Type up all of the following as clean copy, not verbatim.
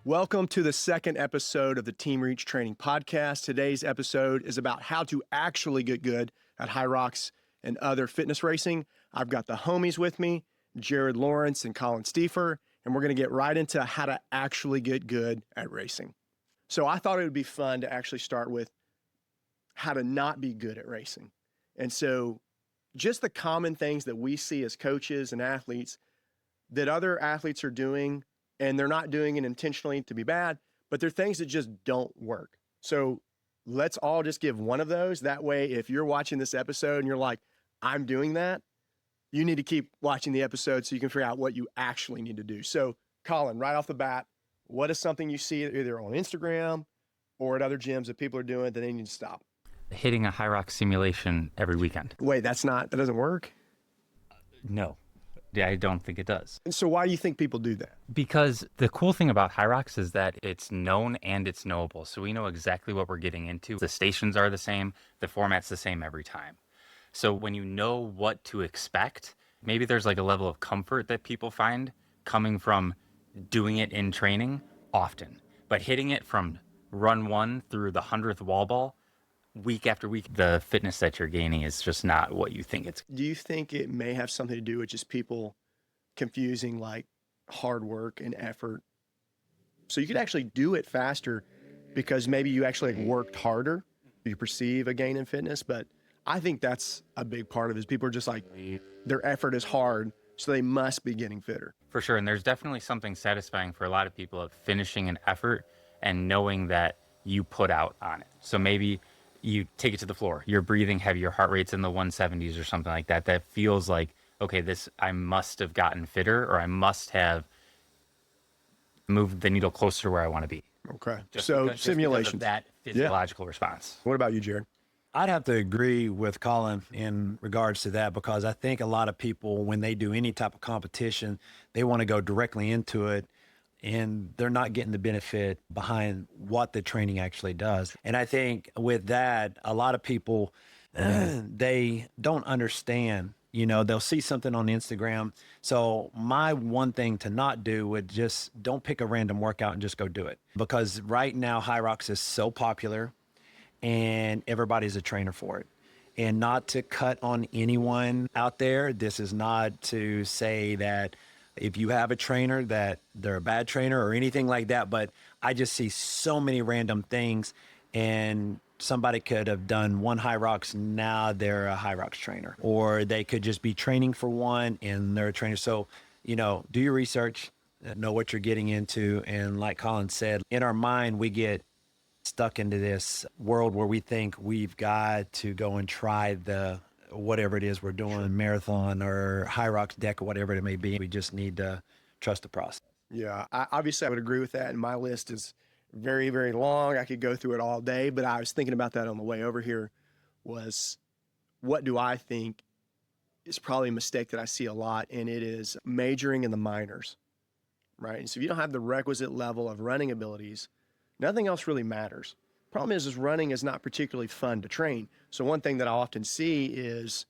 Welcome to the second episode of the Team Reach Training Podcast. Today's episode is about how to actually get good at Hyrox and other fitness racing. I've got the homies with me, Jared Lawrence and Colin Stiffer, and we're going to get right into how to actually get good at racing. So I thought it would be fun to actually start with how to not be good at racing. And so just the common things that we see as coaches and athletes that other athletes are doing, and they're not doing it intentionally to be bad, but they're things that just don't work. So let's all just give one of those. That way, if you're watching this episode and you're like, I'm doing that, you need to keep watching the episode so you can figure out what you actually need to do. So Colin, right off the bat, what is something you see either on Instagram or at other gyms that people are doing that they need to stop? Hitting a Hyrox simulation every weekend. Wait, that doesn't work? No, I don't think it does. And so why do you think people do that? Because the cool thing about Hyrox is that it's known and it's knowable. So we know exactly what we're getting into. The stations are the same. The format's the same every time. So when you know what to expect, maybe there's like a level of comfort that people find coming from doing it in training often. But hitting it from run one through the 100th wall ball, week after week, the fitness that you're gaining is just not what you think it's. Do you think it may have something to do with just people confusing like hard work and effort? So you could actually do it faster because maybe you actually worked harder. You perceive a gain in fitness, but I think that's a big part of it is people are just like, their effort is hard, so they must be getting fitter. For sure, and there's definitely something satisfying for a lot of people of finishing an effort and knowing that you put out on it. So maybe you take it to the floor, you're breathing heavy, your heart rate's in the 170s or something like that. That feels like, okay, I must have gotten fitter, or I must have moved the needle closer to where I want to be. Okay. So simulation. That physiological response. What about you, Jared? I'd have to agree with Colin in regards to that, because I think a lot of people, when they do any type of competition, they want to go directly into it, and they're not getting the benefit behind what the training actually does. And I think with that, a lot of people, they don't understand, they'll see something on Instagram. So my one thing to not do would just don't pick a random workout and just go do it. Because right now, Hyrox is so popular and everybody's a trainer for it. And not to cut on anyone out there, this is not to say that if you have a trainer that they're a bad trainer or anything like that, but I just see so many random things, and somebody could have done one Hyrox, now they're a Hyrox trainer, or they could just be training for one and they're a trainer. So, do your research, know what you're getting into. And like Colin said, in our mind, we get stuck into this world where we think we've got to go and try whatever it is we're doing, marathon or Hyrox deck or whatever it may be. We just need to trust the process. Yeah, obviously I would agree with that. And my list is very, very long. I could go through it all day, but I was thinking about that on the way over here was what do I think is probably a mistake that I see a lot, and it is majoring in the minors, right? And so if you don't have the requisite level of running abilities, nothing else really matters. Problem is running is not particularly fun to train. So one thing that I often see is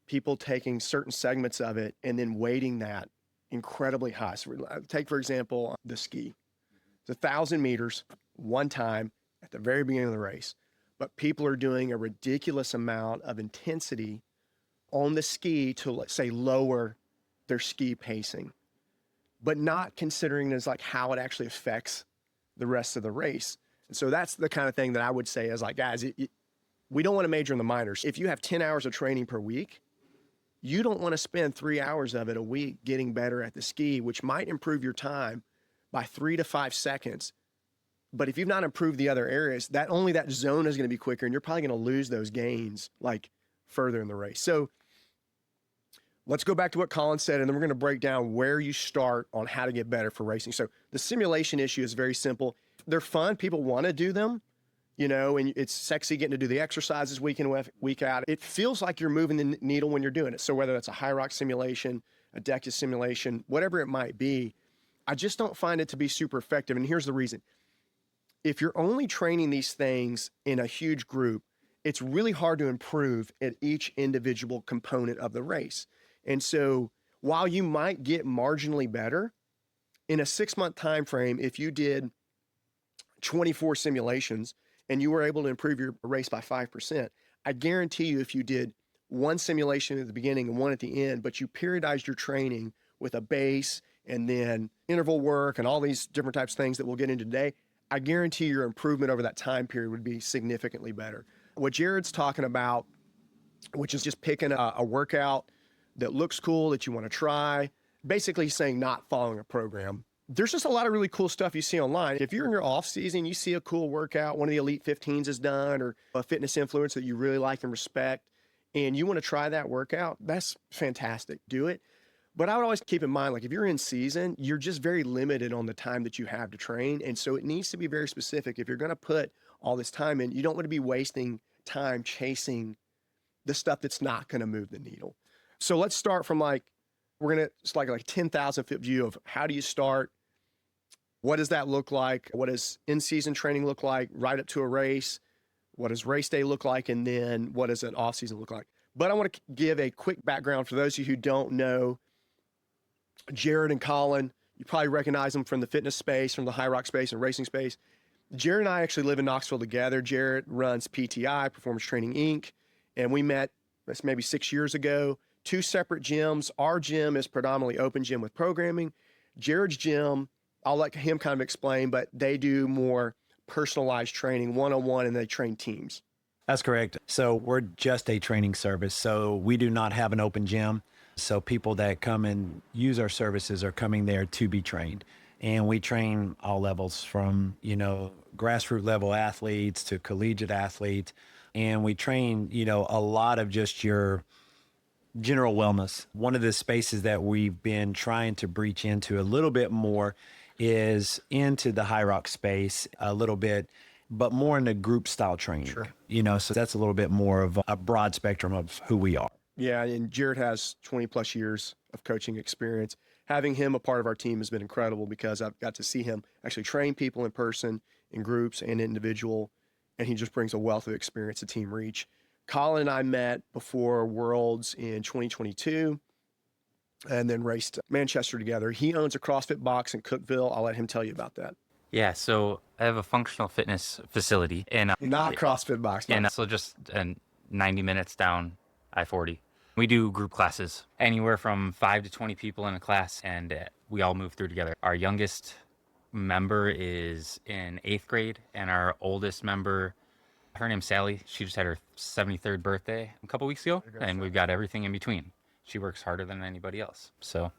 people taking certain segments of it and then weighting that incredibly high. So take, for example, the ski. It's 1,000 meters one time at the very beginning of the race, but people are doing a ridiculous amount of intensity on the ski to, let's say, lower their ski pacing, but not considering as like how it actually affects the rest of the race. And so that's the kind of thing that I would say is like, guys, we don't want to major in the minors. If you have 10 hours of training per week, you don't want to spend 3 hours of it a week getting better at the ski, which might improve your time by 3 to 5 seconds. But if you've not improved the other areas, that zone is going to be quicker, and you're probably going to lose those gains like further in the race. So let's go back to what Colin said, and then we're going to break down where you start on how to get better for racing. So the simulation issue is very simple. They're fun. People want to do them, and it's sexy getting to do the exercises week in, week out. It feels like you're moving the needle when you're doing it. So whether that's a Hyrox simulation, a DECA simulation, whatever it might be, I just don't find it to be super effective. And here's the reason. If you're only training these things in a huge group it's really hard to improve at each individual component of the race. And so while you might get marginally better in a 6-month time frame, if you did 24 simulations and you were able to improve your race by 5%, I guarantee you if you did one simulation at the beginning and one at the end, but you periodized your training with a base and then interval work and all these different types of things that we'll get into today, I guarantee your improvement over that time period would be significantly better. What Jared's talking about, which is just picking a workout that looks cool that you want to try, basically saying not following a program. There's just a lot of really cool stuff you see online. If you're in your off season, you see a cool workout, one of the Elite 15s has done, or a fitness influencer that you really like and respect, and you want to try that workout, that's fantastic. Do it. But I would always keep in mind, like if you're in season, you're just very limited on the time that you have to train. And so it needs to be very specific. If you're going to put all this time in, you don't want to be wasting time chasing the stuff that's not going to move the needle. So let's start from it's like 10,000 foot view of how do you start? What does that look like? What does in-season training look like right up to a race? What does race day look like? And then what does an off-season look like? But I want to give a quick background for those of you who don't know Jared and Colin. You probably recognize them from the fitness space, from the Hyrox space and racing space. Jared and I actually live in Knoxville together. Jared runs PTI, Performance Training Inc., and we met maybe 6 years ago. 2 separate gyms. Our gym is predominantly open gym with programming. Jared's gym, I'll let him kind of explain, but they do more personalized training, one-on-one, and they train teams. That's correct. So we're just a training service. So we do not have an open gym. So people that come and use our services are coming there to be trained. And we train all levels from, grassroots level athletes to collegiate athletes. And we train, a lot of just your general wellness. One of the spaces that we've been trying to breach into a little bit more is into the Hyrox space a little bit, but more in the group style training. Sure. So that's a little bit more of a broad spectrum of who we are. Yeah, and Jared has 20 plus years of coaching experience. Having him a part of our team has been incredible because I've got to see him actually train people in person, in groups and individual, and he just brings a wealth of experience to Team Reach. Colin and I met before Worlds in 2022 and then raced Manchester together. He owns a CrossFit box in Cookeville. I'll let him tell you about that. Yeah, so I have a functional fitness facility and Not CrossFit box. And so just 90 minutes down I-40. We do group classes, anywhere from 5 to 20 people in a class, and we all move through together. Our youngest member is in 8th grade, and our oldest member, her name's Sally. She just had her 73rd birthday a couple weeks ago, and we've got everything in between. She works harder than anybody else. So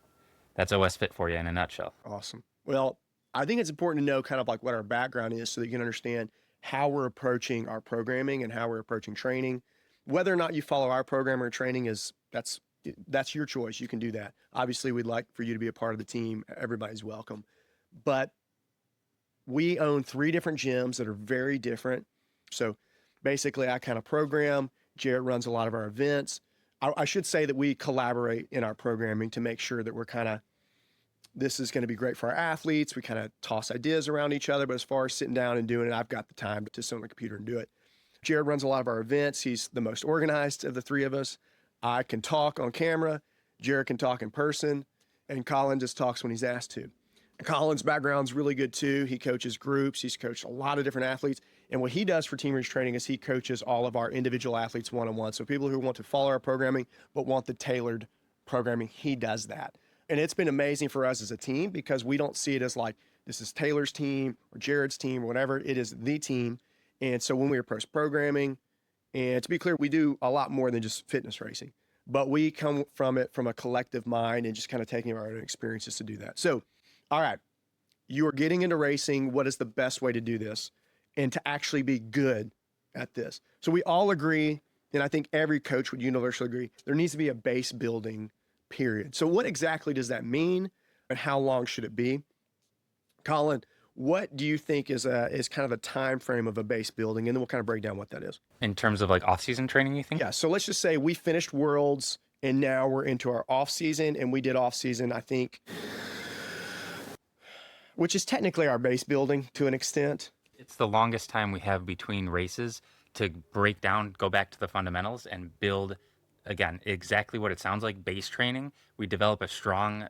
that's OS Fit for you in a nutshell. Awesome. Well, I think it's important to know kind of like what our background is so that you can understand how we're approaching our programming and how we're approaching training. Whether or not you follow our program or training that's your choice. You can do that. Obviously, we'd like for you to be a part of the team. Everybody's welcome. But we own 3 different gyms that are very different. So basically, I kind of program. Jared runs a lot of our events. I should say that we collaborate in our programming to make sure that we're this is going to be great for our athletes. We kind of toss ideas around each other, but as far as sitting down and doing it, I've got the time to sit on the computer and do it. Jared runs a lot of our events. He's the most organized of the 3 of us. I can talk on camera. Jared can talk in person, and Colin just talks when he's asked to. Colin's background's really good too. He coaches groups. He's coached a lot of different athletes. And what he does for Team Reach Training is he coaches all of our individual athletes one-on-one. So people who want to follow our programming but want the tailored programming, he does that. And it's been amazing for us as a team because we don't see it as like this is Taylor's team or Jared's team or whatever. It is the team. And so when we approach programming, and to be clear, we do a lot more than just fitness racing, but we come from it from a collective mind and just kind of taking our own experiences to do that. So, all right, you are getting into racing. What is the best way to do this and to actually be good at this? So we all agree, and I think every coach would universally agree, there needs to be a base building period. So what exactly does that mean and how long should it be? Colin, what do you think is kind of a time frame of a base building? And then we'll kind of break down what that is. In terms of like off-season training, you think? Yeah, so let's just say we finished Worlds and now we're into our off-season, and we did off-season, I think, which is technically our base building to an extent. It's the longest time we have between races to break down, go back to the fundamentals and build, again, exactly what it sounds like, base training. We develop a strong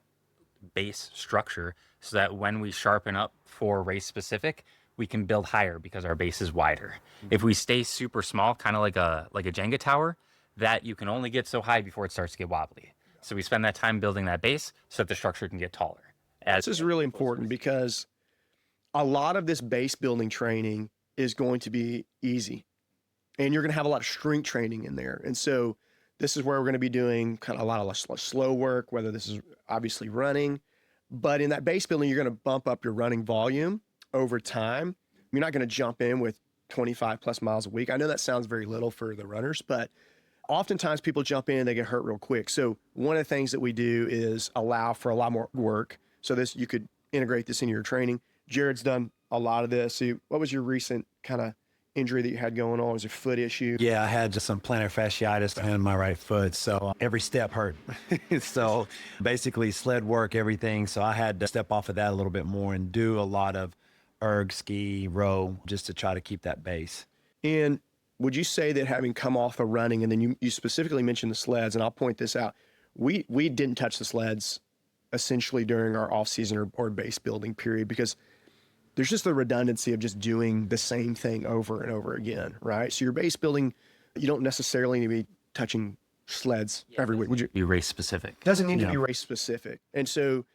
base structure so that when we sharpen up for race specific, we can build higher because our base is wider. If we stay super small, kind of like a Jenga tower, that you can only get so high before it starts to get wobbly. So we spend that time building that base so that the structure can get taller. This is really important because a lot of this base building training is going to be easy, and you're going to have a lot of strength training in there. And so this is where we're going to be doing kind of a lot of slow work, whether this is obviously running, but in that base building, you're going to bump up your running volume over time. You're not going to jump in with 25 plus miles a week. I know that sounds very little for the runners, but oftentimes people jump in and they get hurt real quick. So one of the things that we do is allow for a lot more work. So this, you could integrate this into your training. Jared's done a lot of this. So what was your recent kind of injury that you had going on? Was it a foot issue? Yeah, I had just some plantar fasciitis in my right foot. So every step hurt. So basically sled work, everything. So I had to step off of that a little bit more and do a lot of erg, ski, row, just to try to keep that base. And would you say that having come off of running, and then you specifically mentioned the sleds, and I'll point this out, we didn't touch the sleds essentially during our off season or base building period, because there's just the redundancy of just doing the same thing over and over again, right? So your base building, you don't necessarily need to be touching sleds every week. Would you? Be race specific. Doesn't need to be race specific. And so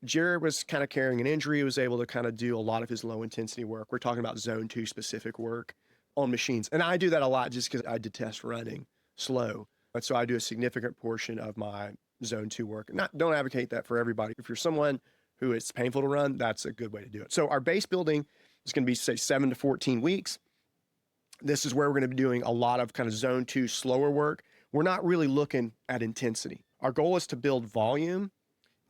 Jared was kind of carrying an injury. He was able to kind of do a lot of his low intensity work. We're talking about zone 2 specific work on machines. And I do that a lot just because I detest running slow. But so I do a significant portion of my zone 2 work. Don't advocate that for everybody. If you're someone who it's painful to run, that's a good way to do it. So our base building is going to be, say, 7 to 14 weeks. This is where we're going to be doing a lot of kind of zone 2 slower work. We're not really looking at intensity. Our goal is to build volume.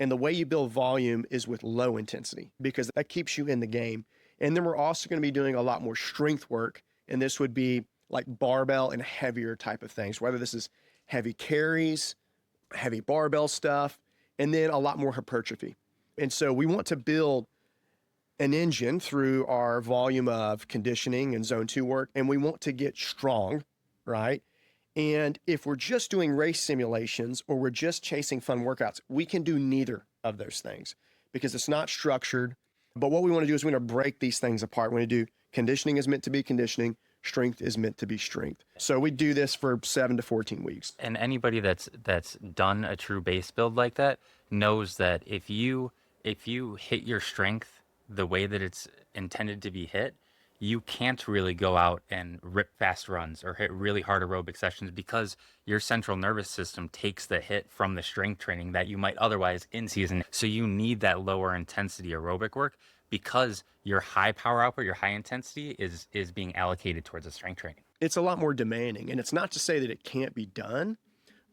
And the way you build volume is with low intensity, because that keeps you in the game. And then we're also going to be doing a lot more strength work. And this would be like barbell and heavier type of things, whether this is heavy carries, heavy barbell stuff, and then a lot more hypertrophy. And so we want to build an engine through our volume of conditioning and zone 2 work, and we want to get strong, right? And if we're just doing race simulations or we're just chasing fun workouts, we can do neither of those things because it's not structured. But what we want to do is we want to break these things apart. We want to do conditioning is meant to be conditioning, strength is meant to be strength. So we do this for 7 to 14 weeks. And anybody that's done a true base build like that knows that if you hit your strength the way that it's intended to be hit, you can't really go out and rip fast runs or hit really hard aerobic sessions because your central nervous system takes the hit from the strength training that you might otherwise in season. So you need that lower intensity aerobic work because your high power output, your high intensity is being allocated towards the strength training. It's a lot more demanding, and it's not to say that it can't be done,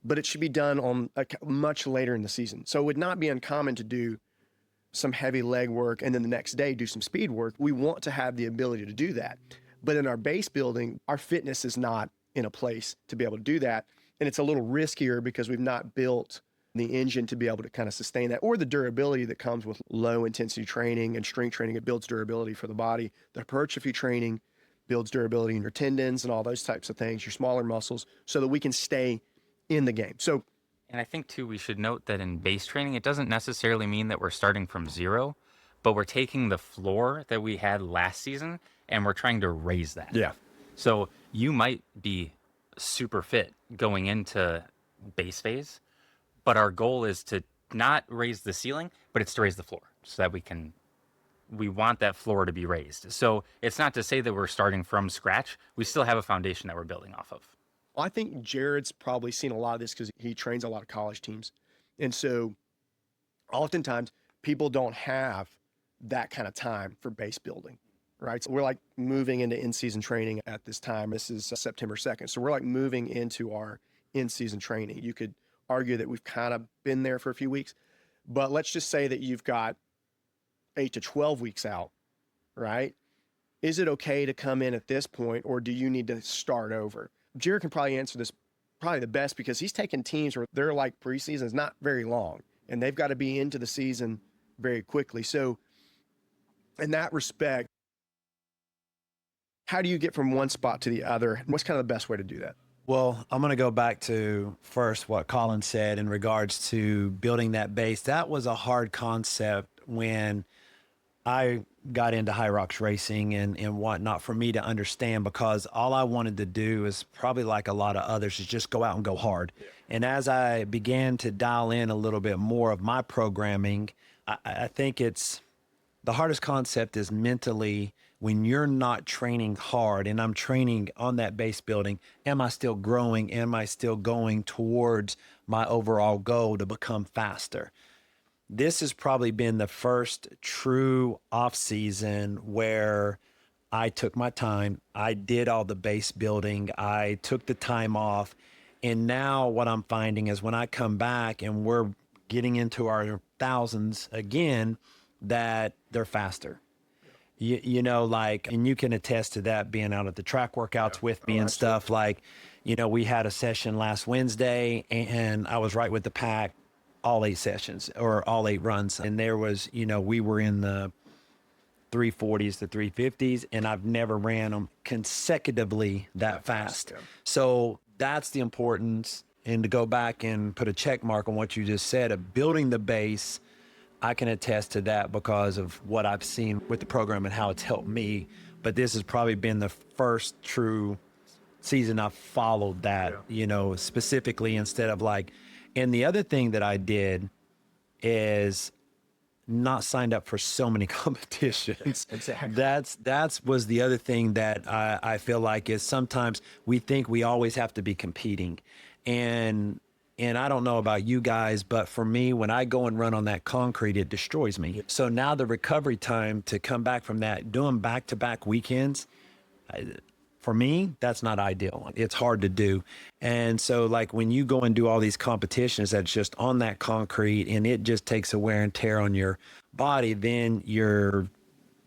but it should be done on much later in the season. So it would not be uncommon to do some heavy leg work and then the next day do some speed work. We want to have the ability to do that. But in our base building, our fitness is not in a place to be able to do that. And it's a little riskier because we've not built the engine to be able to kind of sustain that, or the durability that comes with low intensity training and strength training. It builds durability for the body. The hypertrophy training builds durability in your tendons and all those types of things, your smaller muscles, so that we can stay in the game. So, and I think, too, we should note that in base training, it doesn't necessarily mean that we're starting from zero, but we're taking the floor that we had last season and we're trying to raise that. yeah. So you might be super fit going into base phase, but our goal is to not raise the ceiling, but it's to raise the floor so that we want that floor to be raised. So it's not to say that we're starting from scratch. We still have a foundation that we're building off of. I think Jared's probably seen a lot of this because he trains a lot of college teams. And so oftentimes people don't have that kind of time for base building, right? So we're like moving into in-season training at this time. This is September 2nd. So we're like moving into our in-season training. You could argue that we've kind of been there for a few weeks, but let's just say that you've got 8 to 12 weeks out, right? Is it okay to come in at this point, or do you need to start over? Jared can probably answer this probably the best because he's taken teams where they're like preseason is not very long and they've got to be into the season very quickly. So in that respect, how do you get from one spot to the other? What's kind of the best way to do that? Well, I'm going to go back to first what Colin said in regards to building that base. That was a hard concept when I got into Hyrox racing and whatnot for me to understand, because all I wanted to do is probably like a lot of others is just go out and go hard. Yeah. And as I began to dial in a little bit more of my programming, I think it's the hardest concept is mentally when you're not training hard and I'm training on that base building, am I still growing? Am I still going towards my overall goal to become faster? This has probably been the first true off season where I took my time. I did all the base building. I took the time off. And now what I'm finding is when I come back and we're getting into our thousands again, that they're faster. You know, like, and you can attest to that being out at the track workouts with me and stuff. Like, you know, we had a session last Wednesday and I was right with the pack all 8 sessions or all 8 runs. And there was, you know, we were in the 340s to 350s and I've never ran them consecutively that fast. Yeah. So that's the importance. And to go back and put a check mark on what you just said of building the base, I can attest to that because of what I've seen with the program and how it's helped me. But this has probably been the first true season I've followed that, you know, specifically instead of like, and the other thing that I did is not signed up for so many competitions. Exactly. That's was the other thing that I feel like is sometimes we think we always have to be competing. And I don't know about you guys, but for me, when I go and run on that concrete, it destroys me. So now the recovery time to come back from that, doing back-to-back weekends, for me, that's not ideal. It's hard to do. And so like when you go and do all these competitions that's just on that concrete and it just takes a wear and tear on your body, then you're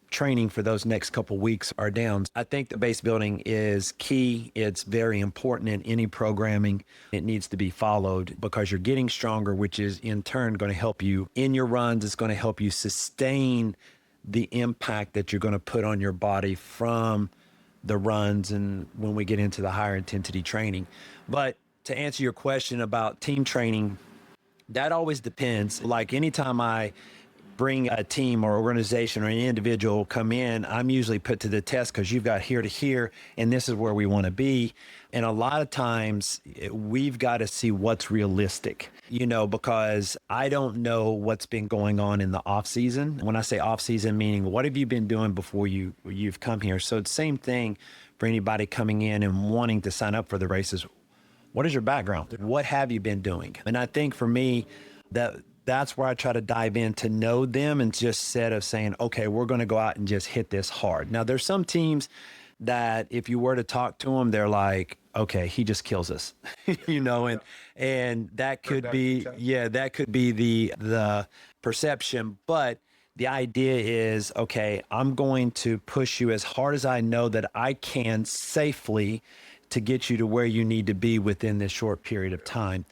training for those next couple weeks are down. I think the base building is key. It's very important in any programming. It needs to be followed because you're getting stronger, which is in turn going to help you in your runs. It's going to help you sustain the impact that you're going to put on your body from the runs and when we get into the higher intensity training. But to answer your question about team training, that always depends. Like anytime I bring a team or organization or an individual come in, I'm usually put to the test because you've got here to here, and this is where we want to be. And a lot of times we've got to see what's realistic, you know, because I don't know what's been going on in the off season. When I say off season, meaning what have you been doing before you've come here? So it's the same thing for anybody coming in and wanting to sign up for the races. What is your background? What have you been doing? And I think for me, that's where I try to dive in to know them and just instead of saying, okay, we're going to go out and just hit this hard. Now, there's some teams that if you were to talk to them, they're like, okay, he just kills us, you know, and that could be, that could be the perception. But the idea is, okay, I'm going to push you as hard as I know that I can safely to get you to where you need to be within this short period of time.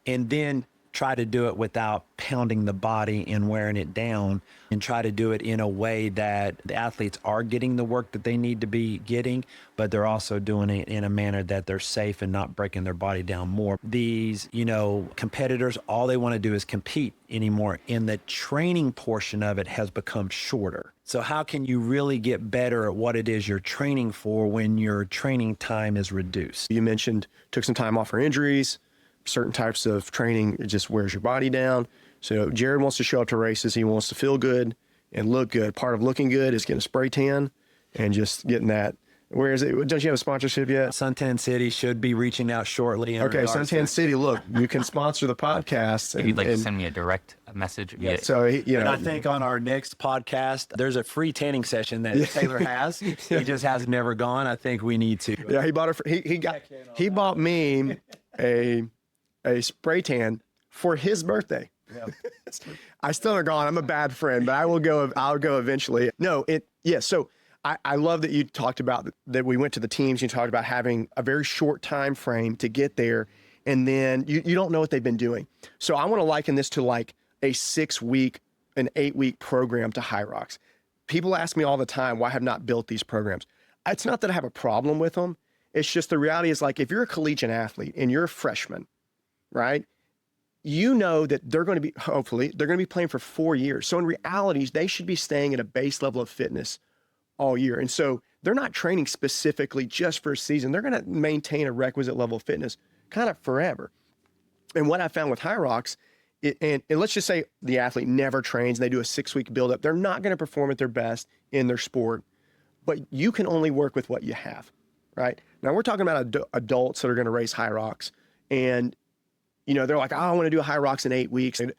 And then try to do it without pounding the body and wearing it down, and try to do it in a way that the athletes are getting the work that they need to be getting, but they're also doing it in a manner that they're safe and not breaking their body down more. These, you know, competitors, all they want to do is compete anymore, and the training portion of it has become shorter. So how can you really get better at what it is you're training for when your training time is reduced? You mentioned took some time off for injuries. Certain types of training, it just wears your body down. So Jared wants to show up to races. He wants to feel good and look good. Part of looking good is getting a spray tan and just getting that. Where is it? Don't you have a sponsorship yet? Suntan City should be reaching out shortly. Okay, Suntan City, look, you can sponsor the podcast. If you'd like to send me a direct message. Yeah, so, you know. And I think on our next podcast, there's a free tanning session that Taylor has. He just has never gone. I think we need to. Yeah, he bought he bought me a spray tan for his birthday. Yeah. I still haven't gone. I'm a bad friend, but I'll go eventually. So I love that you talked about that we went to the teams. You talked about having a very short time frame to get there, and then you don't know what they've been doing. So I want to liken this to like a 6-week, an 8-week program to Hyrox. People ask me all the time why I have not built these programs. It's not that I have a problem with them. It's just the reality is, like, if you're a collegiate athlete and you're a freshman, right? You know that they're going to be, hopefully, they're going to be playing for 4 years. So in reality, they should be staying at a base level of fitness all year. And so they're not training specifically just for a season. They're going to maintain a requisite level of fitness kind of forever. And what I found with Hyrox, and let's just say the athlete never trains, they do a 6-week buildup, they're not going to perform at their best in their sport, but you can only work with what you have, right? Now we're talking about adults that are going to race Hyrox, and they're like, oh, I want to do a Hyrox in 8 weeks. And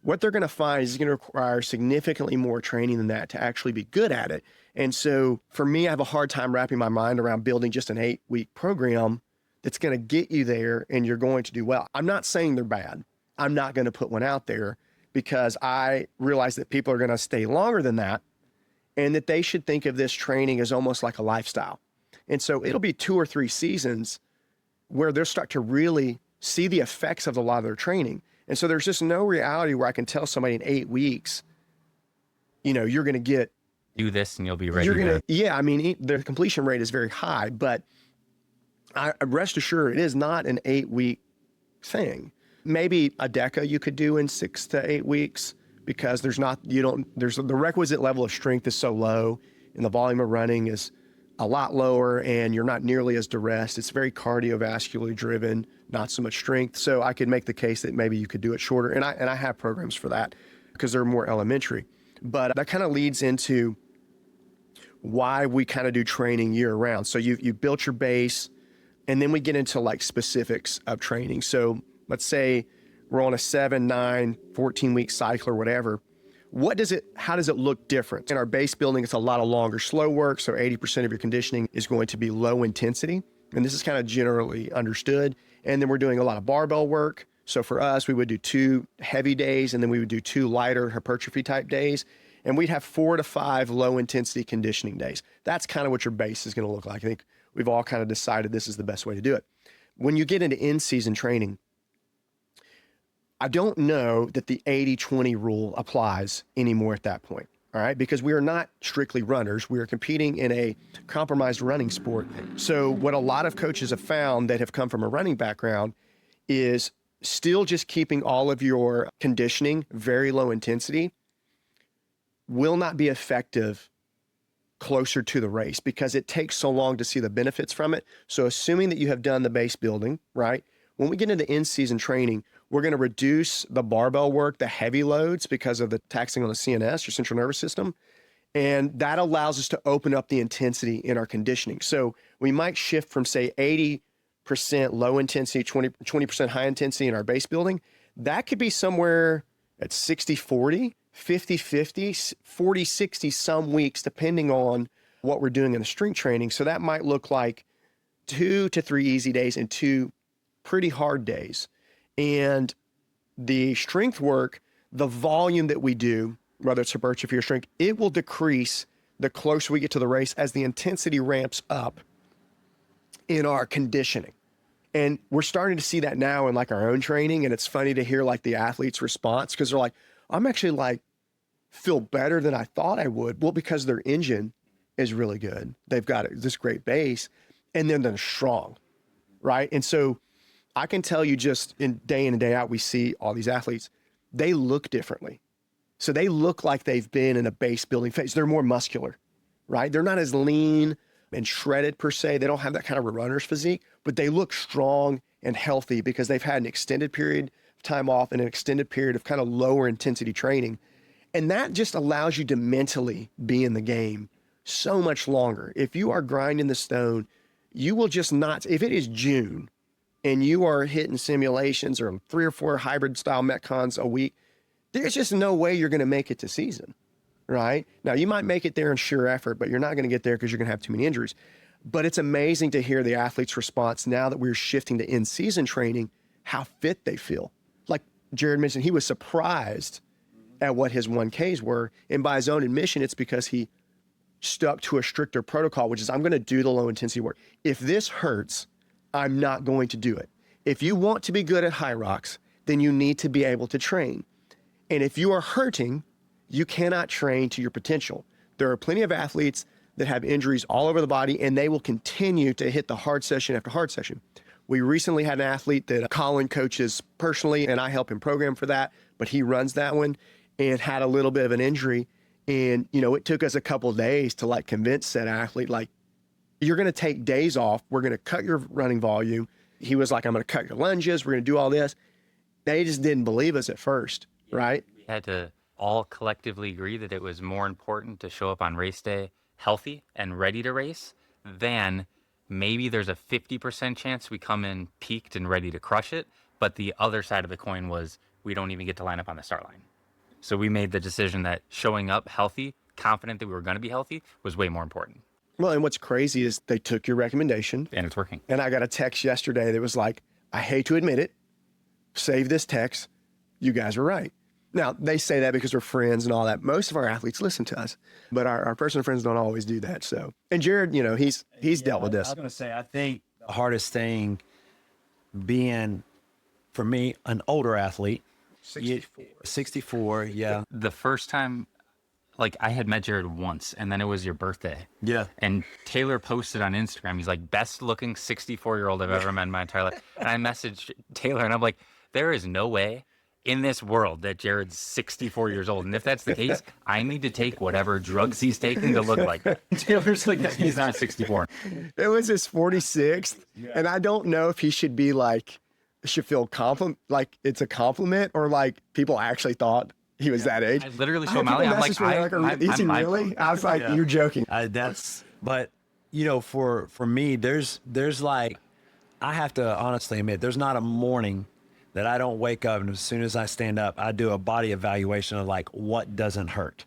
what they're going to find is it's going to require significantly more training than that to actually be good at it. And so for me, I have a hard time wrapping my mind around building just an 8-week program that's going to get you there and you're going to do well. I'm not saying they're bad. I'm not going to put one out there because I realize that people are going to stay longer than that and that they should think of this training as almost like a lifestyle. And so it'll be 2 or 3 seasons where they'll start to really see the effects of a lot of their training. And so there's just no reality where I can tell somebody in 8 weeks, you're going to get, do this and you'll be ready. Yeah. I mean, the completion rate is very high, but I rest assured it is not an 8-week thing. Maybe a deca you could do in 6 to 8 weeks because there's the requisite level of strength is so low and the volume of running is a lot lower and you're not nearly as duressed. It's very cardiovascularly driven, not so much strength. So I could make the case that maybe you could do it shorter. And I have programs for that because they're more elementary. But that kind of leads into why we kind of do training year round. So you built your base, and then we get into like specifics of training. So let's say we're on a 7, 9, 14-week cycle or whatever. How does it look different? In our base building, it's a lot of longer, slow work. So 80% of your conditioning is going to be low intensity. And this is kind of generally understood. And then we're doing a lot of barbell work. So for us, we would do 2 heavy days, and then we would do 2 lighter hypertrophy type days. And we'd have 4 to 5 low intensity conditioning days. That's kind of what your base is going to look like. I think we've all kind of decided this is the best way to do it. When you get into in-season training, I don't know that the 80-20 rule applies anymore at that point, all right? Because we are not strictly runners. We are competing in a compromised running sport. So what a lot of coaches have found that have come from a running background is still just keeping all of your conditioning very low intensity will not be effective closer to the race because it takes so long to see the benefits from it. So assuming that you have done the base building, right? When we get into in-season training, we're going to reduce the barbell work, the heavy loads because of the taxing on the CNS, your central nervous system. And that allows us to open up the intensity in our conditioning. So we might shift from, say, 80% low intensity, 20% high intensity in our base building. That could be somewhere at 60-40, 50-50, 40-60 some weeks, depending on what we're doing in the strength training. So that might look like 2 to 3 easy days and 2 pretty hard days. And the strength work, the volume that we do, whether it's hypertrophy or strength, it will decrease the closer we get to the race as the intensity ramps up in our conditioning. And we're starting to see that now in like our own training. And it's funny to hear like the athlete's response because they're like, I'm actually like, feel better than I thought I would. Well, because their engine is really good. They've got this great base and then they're strong, right? And so I can tell you just in and day out, we see all these athletes, they look differently. So they look like they've been in a base building phase. They're more muscular, right? They're not as lean and shredded per se. They don't have that kind of a runner's physique, but they look strong and healthy because they've had an extended period of time off and an extended period of kind of lower intensity training. And that just allows you to mentally be in the game so much longer. If you are grinding the stone, you will just not, if it is June and you are hitting simulations or 3 or 4 hybrid style Metcons a week, there's just no way you're going to make it to season, right? Now you might make it there in sheer effort, but you're not going to get there because you're going to have too many injuries. But it's amazing to hear the athlete's response now that we're shifting to in-season training, how fit they feel. Like Jared mentioned, he was surprised at what his 1Ks were. And by his own admission, it's because he stuck to a stricter protocol, which is I'm going to do the low intensity work. If this hurts, I'm not going to do it. If you want to be good at Hyrox, then you need to be able to train. And if you are hurting, you cannot train to your potential. There are plenty of athletes that have injuries all over the body, and they will continue to hit the hard session after hard session. We recently had an athlete that Colin coaches personally, and I help him program for that, but he runs that one, and had a little bit of an injury. And, it took us a couple of days to like convince that athlete, like, you're going to take days off. We're going to cut your running volume. He was like, I'm going to cut your lunges. We're going to do all this. They just didn't believe us at first, right? We had to all collectively agree that it was more important to show up on race day healthy and ready to race than maybe there's a 50% chance we come in peaked and ready to crush it. But the other side of the coin was we don't even get to line up on the start line. So we made the decision that showing up healthy, confident that we were going to be healthy, was way more important. Well, and what's crazy is they took your recommendation. And it's working. And I got a text yesterday that was like, I hate to admit it, save this text. You guys were right. Now, they say that because we're friends and all that. Most of our athletes listen to us, but our personal friends don't always do that. So, and Jared, he's dealt with this. I was going to say, I think the hardest thing being, for me, an older athlete, 64, yeah. The first time, like, I had met Jared once, and then it was your birthday. Yeah. And Taylor posted on Instagram, he's like, best looking 64-year-old I've ever met in my entire life. And I messaged Taylor, and I'm like, there is no way in this world that Jared's 64 years old. And if that's the case, I need to take whatever drugs he's taking to look like that. Taylor's like, he's not 64. It was his 46th, and I don't know if he should be like, should feel like it's a compliment, or like people actually thought he was that age. I literally showed Molly. I'm like, is he really? I was like, you're joking. But for me, there's like, I have to honestly admit, there's not a morning that I don't wake up and as soon as I stand up, I do a body evaluation of like what doesn't hurt.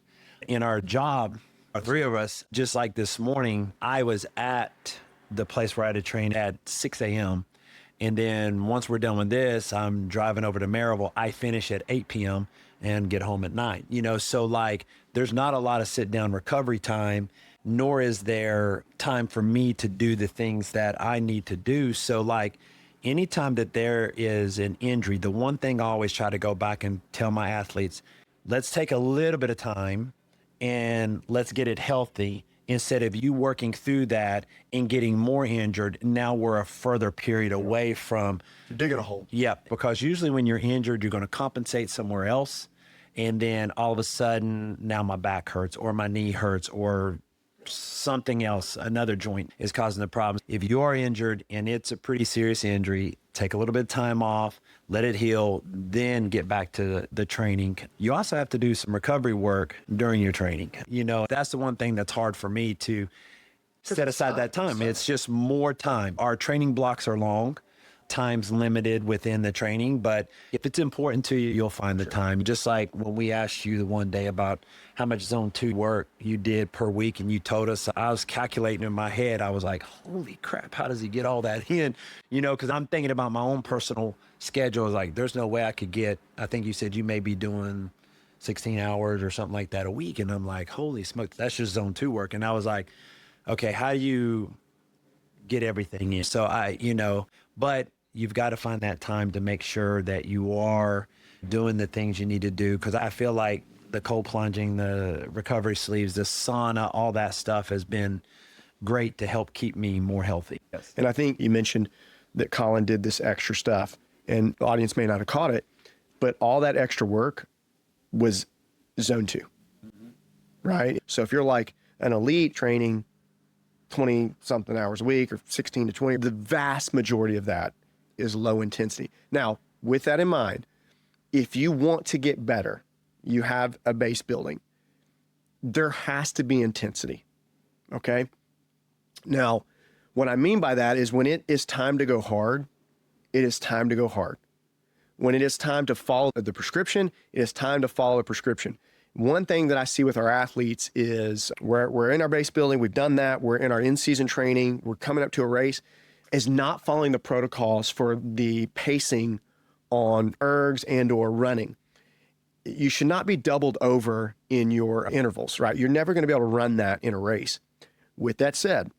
In our job, our three of us, just like this morning, I was at the place where I had to train at 6 a.m. And then once we're done with this, I'm driving over to Maryville. I finish at 8 p.m. and get home at 9. So like there's not a lot of sit down recovery time, nor is there time for me to do the things that I need to do. So like anytime that there is an injury, the one thing I always try to go back and tell my athletes, let's take a little bit of time and let's get it healthy. Instead of you working through that and getting more injured, now we're a further period away from digging a hole. Yeah, because usually when you're injured, you're going to compensate somewhere else. And then all of a sudden, now my back hurts or my knee hurts or something else, another joint is causing the problem. If you are injured and it's a pretty serious injury, take a little bit of time off, let it heal, then get back to the training. You also have to do some recovery work during your training. That's the one thing that's hard for me to set aside that time. It's just more time. Our training blocks are long. Time's limited within the training, but if it's important to you, you'll find the time. Just like when we asked you the one day about how much zone 2 work you did per week, and you told us, I was calculating in my head, I was like, holy crap, how does he get all that in? Because I'm thinking about my own personal schedule. I was like, there's no way I could get, I think you said you may be doing 16 hours or something like that a week. And I'm like, holy smokes, that's just zone 2 work. And I was like, okay, how do you get everything in? So but you've got to find that time to make sure that you are doing the things you need to do. Because I feel like the cold plunging, the recovery sleeves, the sauna, all that stuff has been great to help keep me more healthy. Yes. And I think you mentioned that Colin did this extra stuff, and the audience may not have caught it, but all that extra work was zone 2, right? So if you're like an elite training 20 something hours a week or 16 to 20, the vast majority of that is low intensity. Now, with that in mind, if you want to get better, you have a base building, there has to be intensity, okay? Now, what I mean by that is when it is time to go hard, it is time to go hard. When it is time to follow the prescription, it is time to follow the prescription. One thing that I see with our athletes is we're in our base building, we've done that, we're in our in-season training, we're coming up to a race, is not following the protocols for the pacing on ergs and or running. You should not be doubled over in your intervals, right? You're never going to be able to run that in a race. With that said,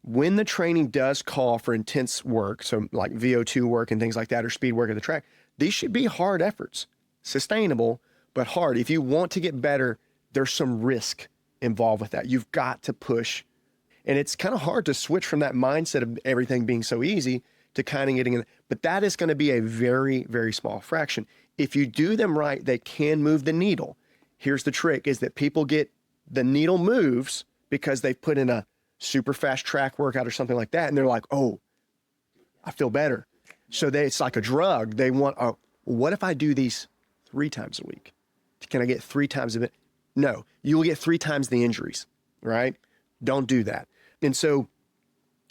when the training does call for intense work, so like VO2 work and things like that, or speed work at the track, these should be hard efforts, sustainable, but hard. If you want to get better, there's some risk involved with that. You've got to push. And it's kind of hard to switch from that mindset of everything being so easy to kind of getting in. But that is going to be a very, very small fraction. If you do them right, they can move the needle. Here's the trick is that people get the needle moves because they've put in a super fast track workout or something like that. And they're like, oh, I feel better. So it's like a drug. They want, oh, what if I do these 3 times a week? Can I get 3 times of it? No, you will get 3 times the injuries, right? Don't do that. And so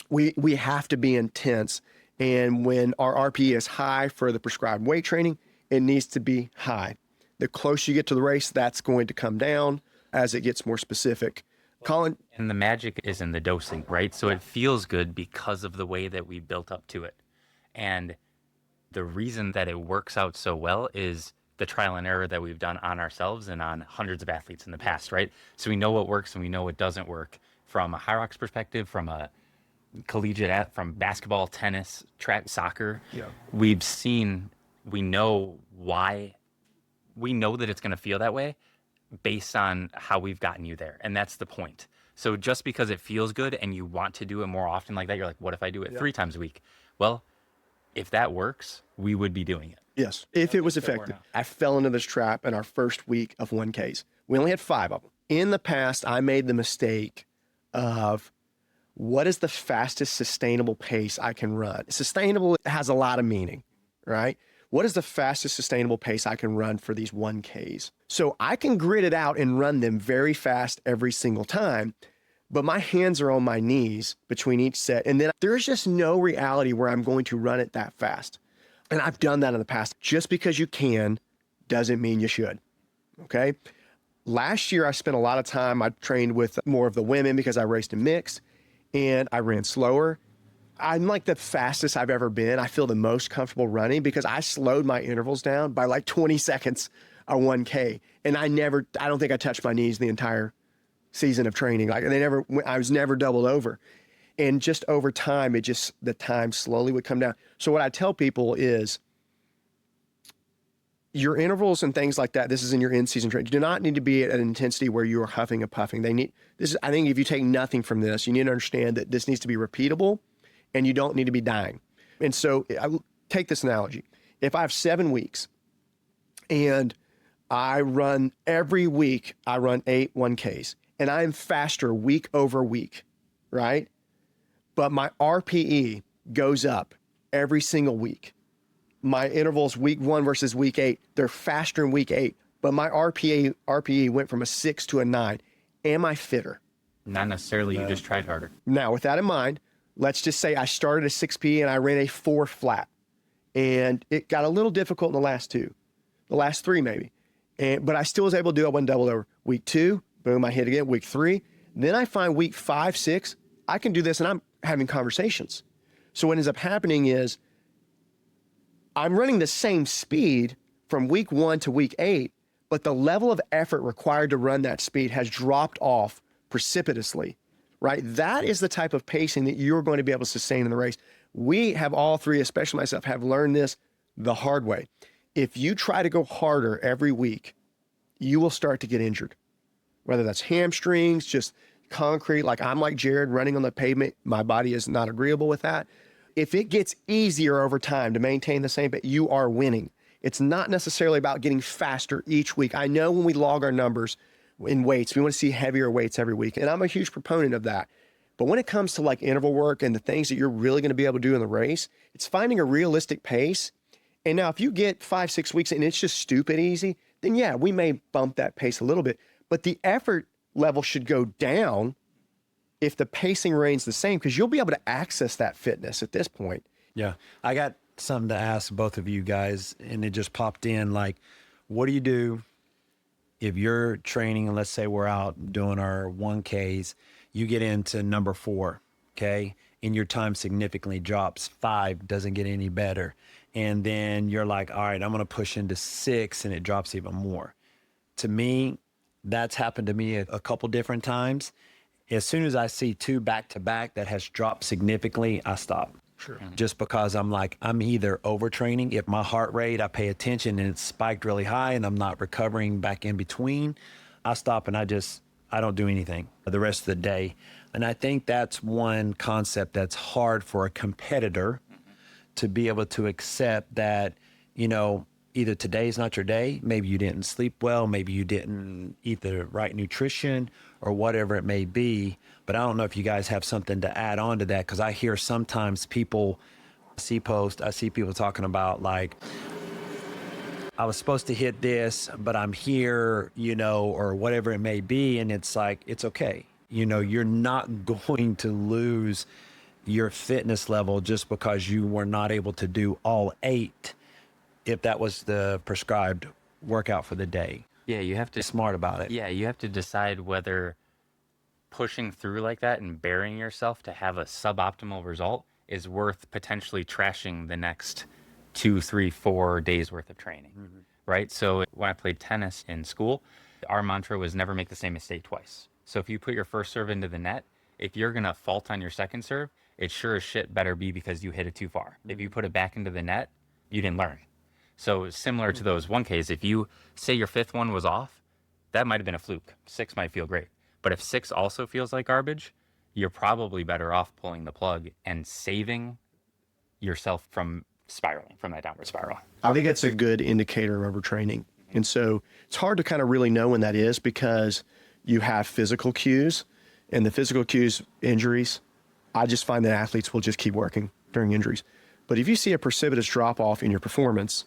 we have to be intense. And when our RPE is high for the prescribed weight training, it needs to be high. The closer you get to the race, that's going to come down as it gets more specific. Colin? And the magic is in the dosing, right? So it feels good because of the way that we built up to it. And the reason that it works out so well is the trial and error that we've done on ourselves and on hundreds of athletes in the past, right? So we know what works and we know what doesn't work from a Hyrox perspective, from a collegiate, from basketball, tennis, track, soccer. Yeah. We know why, we know that it's going to feel that way based on how we've gotten you there. And that's the point. So just because it feels good and you want to do it more often like that, you're like, what if I do it 3 times a week? Well, if that works, we would be doing it. Yes, if it was effective. I fell into this trap in our first week of 1Ks. We only had 5 of them. In the past, I made the mistake of what is the fastest sustainable pace I can run? Sustainable has a lot of meaning, right? What is the fastest sustainable pace I can run for these 1Ks? So I can grit it out and run them very fast every single time, but my hands are on my knees between each set. And then there's just no reality where I'm going to run it that fast. And I've done that in the past. Just because you can doesn't mean you should, okay? Last year, I spent a lot of time, I trained with more of the women because I raced in mixed, and I ran slower. I'm like the fastest I've ever been. I feel the most comfortable running because I slowed my intervals down by like 20 seconds a 1K. And I don't think I touched my knees the entire season of training. Like I was never doubled over. And just over time, the time slowly would come down. So what I tell people is your intervals and things like that, this is in your in-season training, do not need to be at an intensity where you are huffing and puffing. I think if you take nothing from this, you need to understand that this needs to be repeatable and you don't need to be dying. And so I take this analogy. If I have 7 weeks and I run every week, I run 8 1Ks and I'm faster week over week, right? But my RPE goes up every single week. My intervals week 1 versus week 8, they're faster in week 8, but my RPE went from a 6 to a 9. Am I fitter? Not necessarily, you just tried harder. Now, with that in mind, let's just say I started a 6P and I ran a 4 flat. And it got a little difficult in the last 3 maybe. But I still was able to do it when doubled over. Week 2, boom, I hit again. Week 3, then I find week 5, 6, I can do this and I'm having conversations. So what ends up happening is I'm running the same speed from week 1 to week 8, but the level of effort required to run that speed has dropped off precipitously, right? That is the type of pacing that you're going to be able to sustain in the race. We have all three, especially myself, have learned this the hard way. If you try to go harder every week, you will start to get injured, whether that's hamstrings, just concrete. Like I'm like Jared running on the pavement. My body is not agreeable with that. If it gets easier over time to maintain the same, but you are winning. It's not necessarily about getting faster each week. I know when we log our numbers in weights, we want to see heavier weights every week. And I'm a huge proponent of that. But when it comes to like interval work and the things that you're really going to be able to do in the race, it's finding a realistic pace. And now if you get 5-6 weeks and it's just stupid easy, then yeah, we may bump that pace a little bit, but the effort level should go down if the pacing remains the same, because you'll be able to access that fitness at this point. Yeah. I got something to ask both of you guys, and it just popped in. Like, what do you do if you're training, and let's say we're out doing our 1Ks, you get into number 4, okay, and your time significantly drops, 5 doesn't get any better, and then you're like, all right, I'm going to push into 6, and it drops even more. To me, that's happened to me a couple different times. As soon as I see 2 back-to-back that has dropped significantly, I stop. Sure. Just because I'm like, I'm either overtraining. If my heart rate, I pay attention and it's spiked really high and I'm not recovering back in between, I stop and I I don't do anything the rest of the day. And I think that's one concept that's hard for a competitor to be able to accept that, you know, either today's not your day, maybe you didn't sleep well, maybe you didn't eat the right nutrition or whatever it may be. But I don't know if you guys have something to add on to that, because I hear sometimes I see people talking about like, I was supposed to hit this, but I'm here, you know, or whatever it may be. And it's like, it's okay. You know, you're not going to lose your fitness level just because you were not able to do all 8 if that was the prescribed workout for the day. Yeah, you have to Be smart about it. Yeah, you have to decide whether pushing through like that and burying yourself to have a suboptimal result is worth potentially trashing the next 2, 3, 4 days worth of training, right? So when I played tennis in school, our mantra was never make the same mistake twice. So if you put your first serve into the net, if you're going to fault on your second serve, it sure as shit better be because you hit it too far. If you put it back into the net, you didn't learn. So similar to those 1Ks, if you say your 5th one was off, that might have been a fluke. 6 might feel great. But if 6 also feels like garbage, you're probably better off pulling the plug and saving yourself from spiraling, from that downward spiral. I think that's a good indicator of overtraining. And so it's hard to kind of really know when that is, because you have physical cues, and the physical cues, injuries. I just find that athletes will just keep working during injuries. But if you see a precipitous drop off in your performance,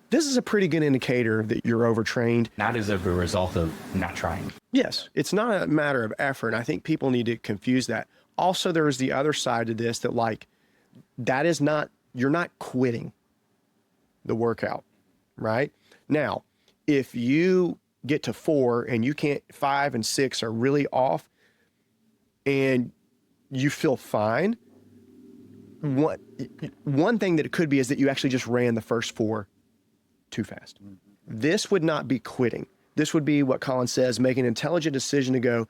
this is a pretty good indicator that you're overtrained. Not as a result of not trying. Yes, it's not a matter of effort. I think people need to confuse that. Also, there is the other side to this that, like, that is not, you're not quitting the workout, right? Now, if you get to 4 and you can't, 5 and 6 are really off and you feel fine, one thing that it could be is that you actually just ran the first 4 too fast. This would not be quitting. This would be what Colin says, make an intelligent decision to go,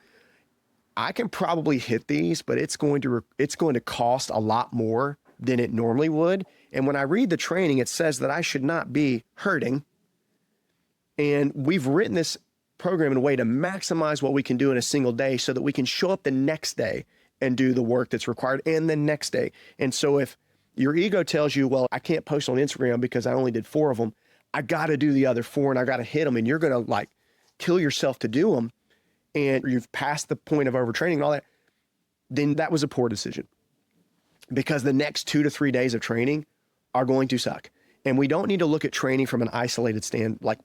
I can probably hit these, but it's going to cost a lot more than it normally would. And when I read the training, it says that I should not be hurting. And we've written this program in a way to maximize what we can do in a single day so that we can show up the next day and do the work that's required, and the next day. And so if your ego tells you, well, I can't post on Instagram because I only did 4 of them, I got to do the other 4 and I got to hit them, and you're going to like kill yourself to do them, and you've passed the point of overtraining and all that, then that was a poor decision, because the next 2 to 3 days of training are going to suck. And we don't need to look at training from an isolated stand, like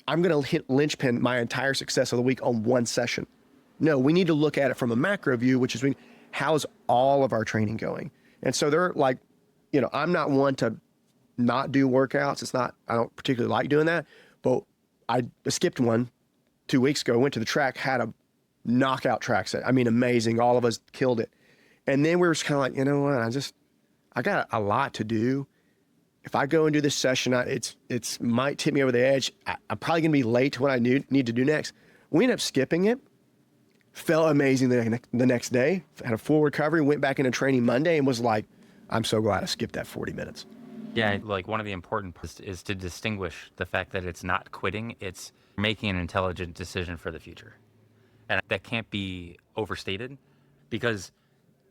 I'm going to hit linchpin my entire success of the week on one session. No, we need to look at it from a macro view, which is how's all of our training going? And so they're like, you know, I'm not one to not do workouts. It's not, I don't particularly like doing that, but I skipped one 2 weeks ago, went to the track, had a knockout track set. I mean, amazing. All of us killed it. And then we were just kind of like, you know what? I got a lot to do. If I go and do this session, it's might tip me over the edge. I'm probably going to be late to what I need to do next. We ended up skipping it. Felt amazing the next day. Had a full recovery. Went back into training Monday and was like, I'm so glad I skipped that 40 minutes. Yeah, like one of the important parts is to distinguish the fact that it's not quitting, it's making an intelligent decision for the future. And that can't be overstated, because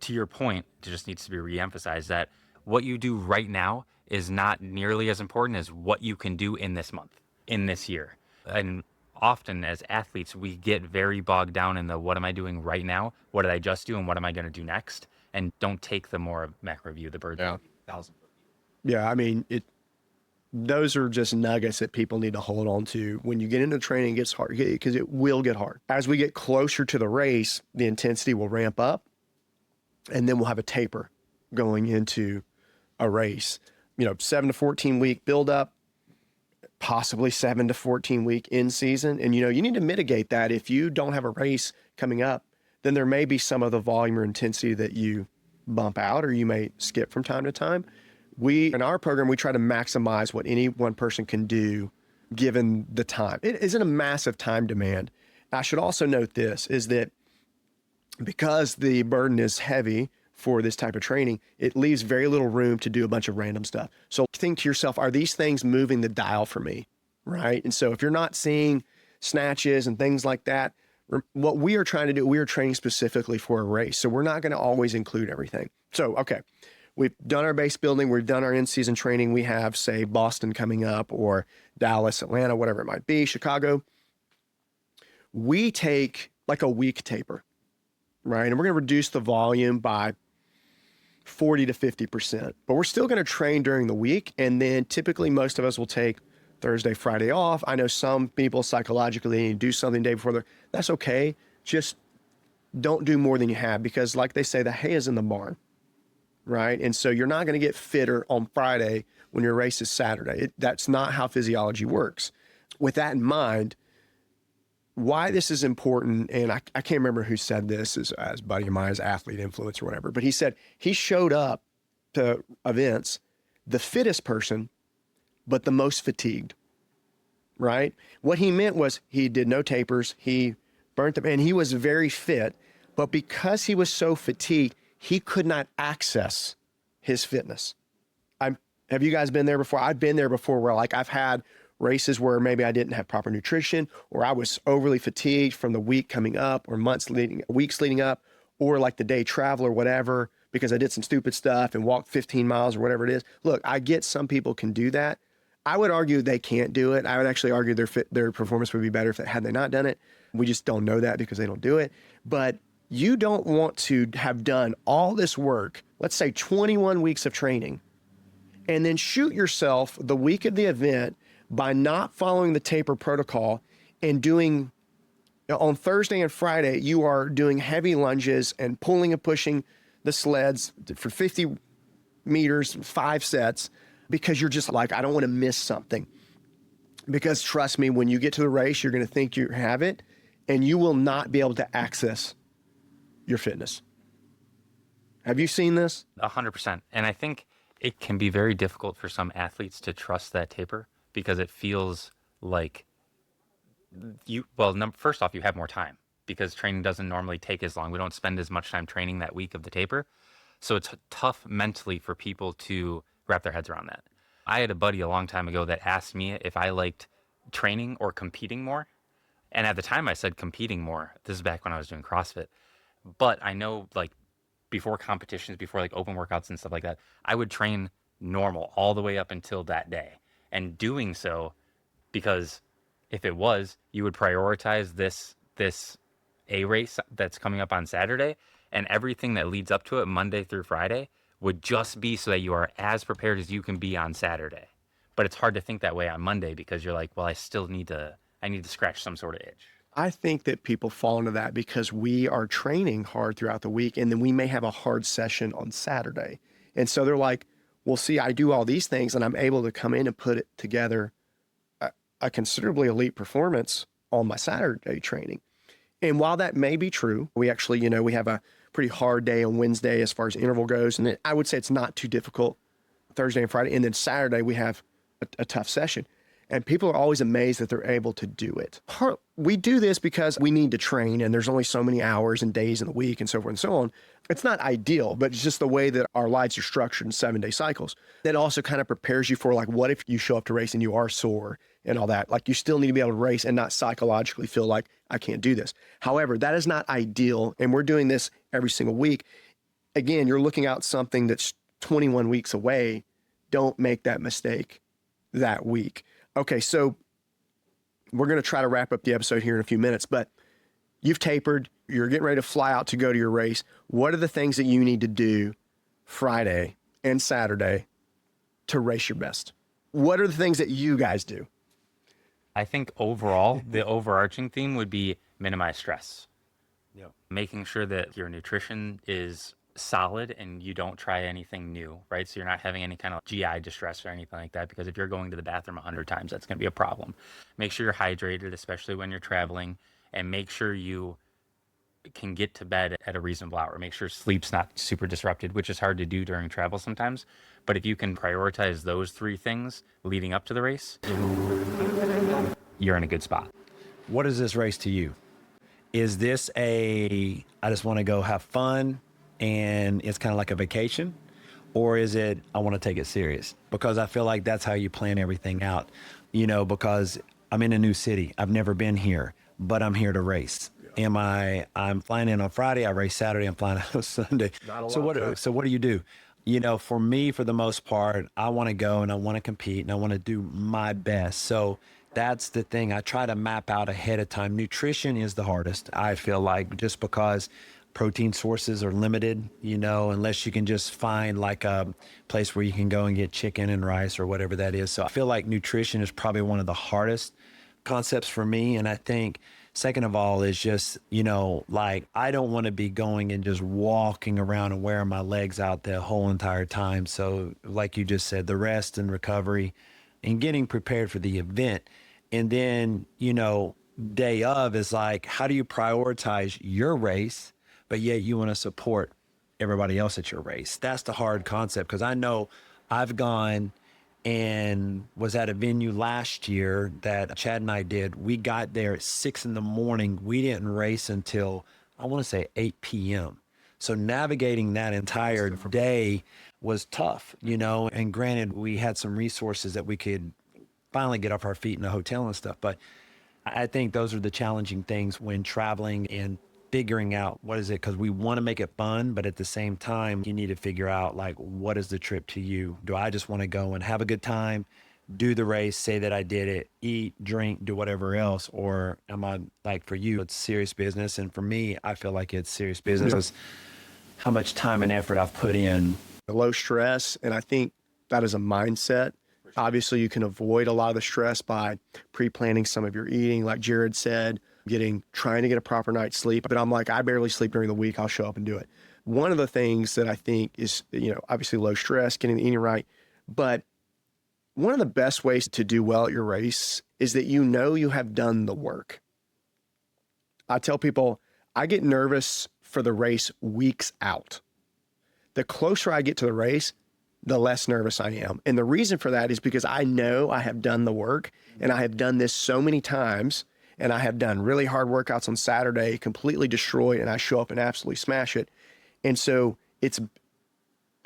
to your point, it just needs to be reemphasized that what you do right now is not nearly as important as what you can do in this month, in this year. And often as athletes, we get very bogged down in the what am I doing right now? What did I just do? And what am I going to do next? And don't take the more macro view, the bird. Yeah. 1,000. Yeah, I mean, those are just nuggets that people need to hold on to. When you get into training, it gets hard, because it will get hard. As we get closer to the race, the intensity will ramp up, and then we'll have a taper going into a race. You know, 7 to 14 week build up, possibly 7 to 14 week in season. And, you know, you need to mitigate that. If you don't have a race coming up, then there may be some of the volume or intensity that you bump out, or you may skip from time to time. In our program, we try to maximize what any one person can do given the time. It isn't a massive time demand. I should also note this, is that because the burden is heavy for this type of training, it leaves very little room to do a bunch of random stuff. So think to yourself, are these things moving the dial for me, right? And so if you're not seeing snatches and things like that, What we are trying to do, we are training specifically for a race. So we're not going to always include everything. So, okay, we've done our base building. We've done our in-season training. We have, say, Boston coming up or Dallas, Atlanta, whatever it might be, Chicago. We take like a week taper, right? And we're going to reduce the volume by 40 to 50%, but we're still going to train during the week. And then typically most of us will take Thursday, Friday off. I know some people psychologically do something the day before. That's okay. Just don't do more than you have, because like they say, the hay is in the barn, right? And so you're not going to get fitter on Friday when your race is Saturday. That's not how physiology works. With that in mind, why this is important, and I can't remember who said this as a buddy of mine, as athlete influence or whatever, but he said he showed up to events the fittest person, but the most fatigued, right? What he meant was he did no tapers, he burnt them, and he was very fit, but because he was so fatigued, he could not access his fitness. Have you guys been there before? I've been there before where like I've had races where maybe I didn't have proper nutrition, or I was overly fatigued from the week coming up or weeks leading up, or like the day travel or whatever, because I did some stupid stuff and walked 15 miles or whatever it is. Look, I get some people can do that. I would argue they can't do it. I would actually argue their performance would be better had they not done it. We just don't know that because they don't do it. But you don't want to have done all this work, let's say 21 weeks of training, and then shoot yourself the week of the event by not following the taper protocol and doing, on Thursday and Friday, you are doing heavy lunges and pulling and pushing the sleds for 50 meters, 5 sets, because you're just like, I don't want to miss something. Because trust me, when you get to the race, you're going to think you have it, and you will not be able to access your fitness. Have you seen this? 100%. And I think it can be very difficult for some athletes to trust that taper, because it feels like first off, you have more time because training doesn't normally take as long. We don't spend as much time training that week of the taper. So it's tough mentally for people to wrap their heads around that. I had a buddy a long time ago that asked me if I liked training or competing more. And at the time I said competing more. This is back when I was doing CrossFit. But I know like before competitions, before like open workouts and stuff like that, I would train normal all the way up until that day. And doing so, because if it was, you would prioritize this A race that's coming up on Saturday, and everything that leads up to it, Monday through Friday, would just be so that you are as prepared as you can be on Saturday. But it's hard to think that way on Monday because you're like, well, I need to scratch some sort of itch. I think that people fall into that because we are training hard throughout the week, and then we may have a hard session on Saturday. And so they're like, well, see, I do all these things and I'm able to come in and put it together a considerably elite performance on my Saturday training. And while that may be true, we actually, we have a pretty hard day on Wednesday as far as interval goes. And I would say it's not too difficult Thursday and Friday. And then Saturday we have a tough session. And people are always amazed that they're able to do it. We do this because we need to train, and there's only so many hours and days in the week and so forth and so on. It's not ideal, but it's just the way that our lives are structured in 7-day cycles. That also kind of prepares you for like, what if you show up to race and you are sore and all that? Like you still need to be able to race and not psychologically feel like I can't do this. However, that is not ideal. And we're doing this every single week. Again, you're looking out something that's 21 weeks away. Don't make that mistake that week. Okay, so we're going to try to wrap up the episode here in a few minutes, but you've tapered, you're getting ready to fly out to go to your race. What are the things that you need to do Friday and Saturday to race your best? What are the things that you guys do? I think overall, the overarching theme would be minimize stress. Yep. Making sure that your nutrition is solid and you don't try anything new, right? So you're not having any kind of GI distress or anything like that, because if you're going to the bathroom 100 times, that's going to be a problem. Make sure you're hydrated, especially when you're traveling, and make sure you can get to bed at a reasonable hour. Make sure sleep's not super disrupted, which is hard to do during travel sometimes. But if you can prioritize those 3 things leading up to the race, you're in a good spot. What is this race to you? Is this I just want to go have fun and it's kind of like a vacation? Or is it, I want to take it serious? Because I feel like that's how you plan everything out, because I'm in a new city. I've never been here, but I'm here to race. Yeah. I'm flying in on Friday, I race Saturday, I'm flying out on Sunday. Not a So lot of time. what do you do? For me, for the most part, I want to go and I want to compete and I want to do my best. So that's the thing. I try to map out ahead of time. Nutrition is the hardest, I feel like, just because protein sources are limited, unless you can just find like a place where you can go and get chicken and rice or whatever that is. So I feel like nutrition is probably one of the hardest concepts for me. And I think second of all is just, like I don't want to be going and just walking around and wearing my legs out the whole entire time. So like you just said, the rest and recovery and getting prepared for the event. And then, day of is like, how do you prioritize your race, but yet you want to support everybody else at your race? That's the hard concept, because I know I've gone and was at a venue last year that Chad and I did. We got there at 6 a.m. We didn't race until I want to say 8 p.m. So navigating that entire day was tough, and granted, we had some resources that we could finally get off our feet in a hotel and stuff. But I think those are the challenging things when traveling and figuring out what is it, because we want to make it fun, but at the same time, you need to figure out like, what is the trip to you? Do I just want to go and have a good time, do the race, say that I did it, eat, drink, do whatever else? Or am I like, for you, it's serious business? And for me, I feel like it's serious business. It's how much time and effort I've put in. Low stress. And I think that is a mindset. Obviously, you can avoid a lot of the stress by pre-planning some of your eating, like Jared said, trying to get a proper night's sleep. But I'm like, I barely sleep during the week. I'll show up and do it. One of the things that I think is, obviously low stress, getting the eating right. But one of the best ways to do well at your race is that you have done the work. I tell people, I get nervous for the race weeks out. The closer I get to the race, the less nervous I am. And the reason for that is because I know I have done the work, and I have done this so many times, and I have done really hard workouts on Saturday, completely destroyed, and I show up and absolutely smash it. And so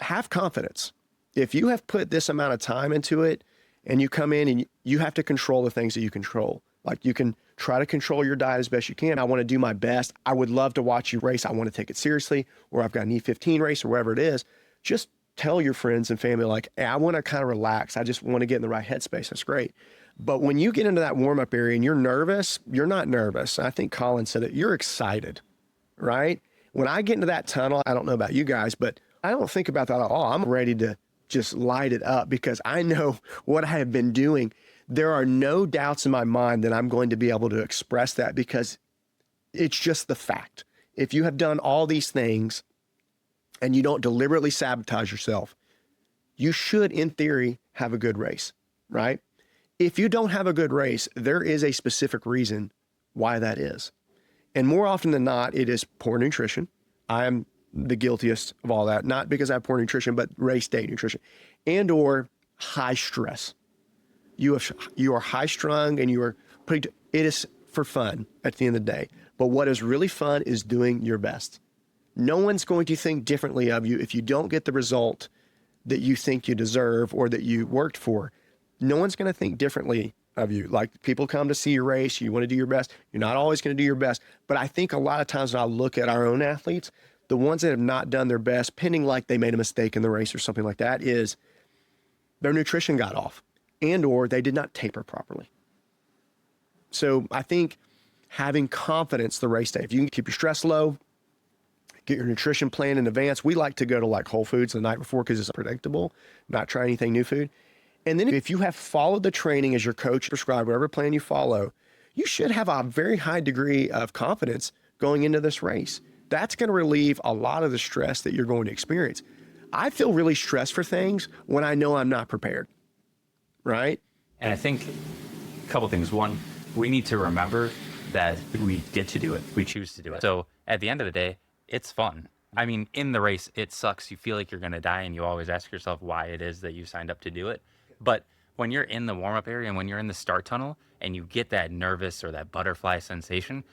have confidence. If you have put this amount of time into it and you come in and you have to control the things that you control, like you can try to control your diet as best you can. I want to do my best. I would love to watch you race. I want to take it seriously, or I've got an E15 race or wherever it is. Just tell your friends and family, like, hey, I want to kind of relax. I just want to get in the right headspace. That's great. But when you get into that warm-up area and you're nervous, you're not nervous. I think Colin said it. You're excited, right? When I get into that tunnel, I don't know about you guys, but I don't think about that at all. I'm ready to just light it up because I know what I have been doing. There are no doubts in my mind that I'm going to be able to express that, because it's just the fact. If you have done all these things and you don't deliberately sabotage yourself, you should, in theory, have a good race, right? If you don't have a good race, there is a specific reason why that is. And more often than not, it is poor nutrition. I'm the guiltiest of all that, not because I have poor nutrition, but race day nutrition, and or high stress. You are high strung and it is for fun at the end of the day. But what is really fun is doing your best. No one's going to think differently of you if you don't get the result that you think you deserve or that you worked for. No one's going to think differently of you. Like, people come to see your race, you want to do your best. You're not always going to do your best. But I think a lot of times when I look at our own athletes, the ones that have not done their best, pending like they made a mistake in the race or something like that, is their nutrition got off and or they did not taper properly. So I think having confidence the race day, if you can keep your stress low, get your nutrition plan in advance. We like to go to like Whole Foods the night before because it's predictable, not try anything new food. And then if you have followed the training as your coach prescribed, whatever plan you follow, you should have a very high degree of confidence going into this race. That's going to relieve a lot of the stress that you're going to experience. I feel really stressed for things when I know I'm not prepared, right? And I think a couple things. One, we need to remember that we get to do it. We choose to do it. So at the end of the day, it's fun. I mean, in the race, it sucks. You feel like you're going to die, and you always ask yourself why it is that you signed up to do it. But when you're in the warm-up area and when you're in the start tunnel and you get that nervous or that butterfly sensation,